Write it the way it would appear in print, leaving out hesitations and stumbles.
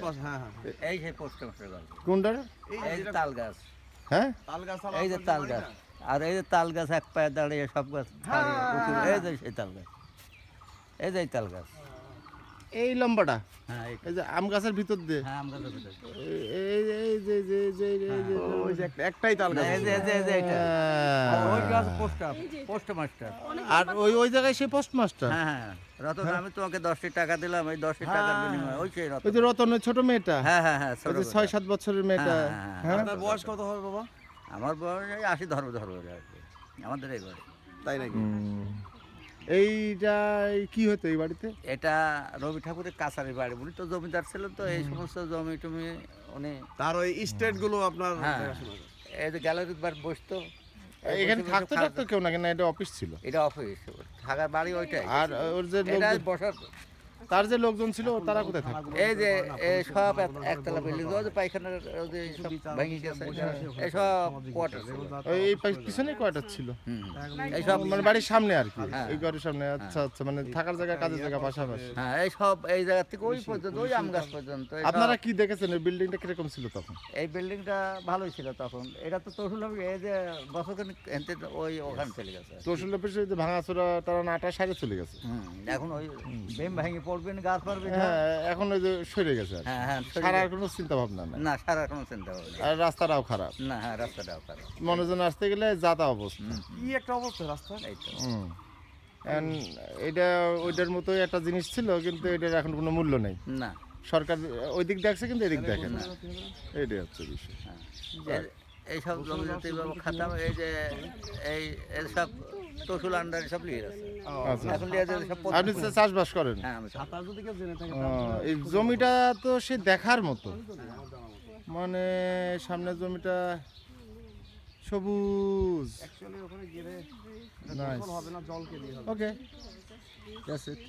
Master, হ্যাঁ হ্যাঁ। এই সেই পোস্ট মাস্টার বাড়ি। কোনটা? এই যে তাল গাছ, হ্যাঁ, তাল গাছ এই যে তাল গাছ, আর এই যে তাল গাছ এক পায়ে দাঁড়িয়ে সব গাছ দাঁড়িয়ে উঁচু, এই যে সেই তাল গাছ, এই যে এই তাল গাছ। এই লম্বাটা, হ্যাঁ এই যে আম গাছের ভিতর দিয়ে, হ্যাঁ আমরা তো বুঝতে পারি। এই এই যে যে যে যে ওই যে একটাই তাল গাছ। এই যে এইটা। আর ওই গাছ পোস্ট মাস্টার। আর ওই ওই জায়গায় সেই পোস্টমাস্টার, হ্যাঁ হ্যাঁ রতন, আমি তোমাকে 10টি টাকা দিলাম, এই 10টি টাকার বিনিময়ে ওই সেই রতন। ওই যে রতনের ছোট মেয়েটা, হ্যাঁ হ্যাঁ হ্যাঁ ওই যে 6-7 বছরের মেয়েটা। হ্যাঁ, আপনার বয়স কত হবে বাবা? আমার বয়স এই 80 ধরবে আর কি, আমাদের এই বাড়ি। তাই নাকি? এইটা কি হতো এই বাড়িতে? এটা রবি ঠাকুরের কাছারি বাড়ি, বলি তো জমিদার ছিল তো, এই সমস্ত জমি টমি উনি। তার ওই স্টেট গুলো আপনার হ্যাঁ দেখাশোনা করে। এই যে গ্যালারির বার বসতো, এখানে থাকতো থাকতো কেউ না, কেন এটা অফিস ছিল। এটা অফিস, থাকার বাড়ি ওইটাই। আর ওর যে এটা লোকজন, বসার, তার যে লোকজন ছিল তারা কোথায় থাকতো? এই যে এই সব একতলা বিল্ডিং, ওই যে পায়খানার ওই যে সব ভেঙে গেছে, এই সব কোয়ার্টার ছিল। এই পিছনে কয়টা ছিল? এই সব মানে বাড়ির সামনে আর কি, হ্যাঁ। এই ঘরের সামনে। আচ্ছা আচ্ছা, মানে থাকার জায়গা কাজের জায়গা পাশাপাশি। হ্যাঁ এই সব এই জায়গা থেকে ওই পর্যন্ত, ওই আম গাছ পর্যন্ত। এই সব- আপনারা কি দেখেছেন এই বিল্ডিংটা কিরকম ছিল তখন? এই বিল্ডিংটা ভালোই ছিল তখন। এটা তো তহসিল অফিস, এই যে বছরখানিক এনতে ওই ওখানে চলে গেছে। তহসিল অফিসে যে ভাঙাচোরা তারা নাটা সাইডে চলে গেছে। এখন ওই বেম ভেঙে পড়বেন, গাছ পারবে। হ্যাঁ, এখন ওই যে সরে গেছে আর কি। হ্যাঁ হ্যাঁ সারার কোনো চিন্তা ভাবনা নাই, না, সারা কোনো চিন্তা হবে না। আর রাস্তাটাও খারাপ, না হ্যাঁ রাস্তাটাও খারাপ। মানুষজন আসতে গেলে যাতা অবস্থা। কি একটা অবস্থা রাস্তা। এই তো And এটা ওইটার মতোই একটা জিনিস ছিল, কিন্তু এটার এখন কোনো মূল্য নেই। না। সরকার ওই দিক দেখছে কিন্তু এদিক দেখে না, এটাই হচ্ছে বিষয়। এইসব জমি জাতি খাতা, এই যে এই সব তহসিল আন্ডারে সব লিয়ে আছে। আচ্ছা, এখন লিয়ে আছে সব আপনি চাষবাস করেন? হ্যাঁ আমি সব। তার যদি কেউ জেনে থাকে এই জমিটা তো সে দেখার মতো, মানে সামনের জমিটা সবুজ। অ্যাকচুয়ালি ওখানে গেলে নাইস, হবে না, জলকে দিয়ে হবে। ওকে, দ্যাটস ইট।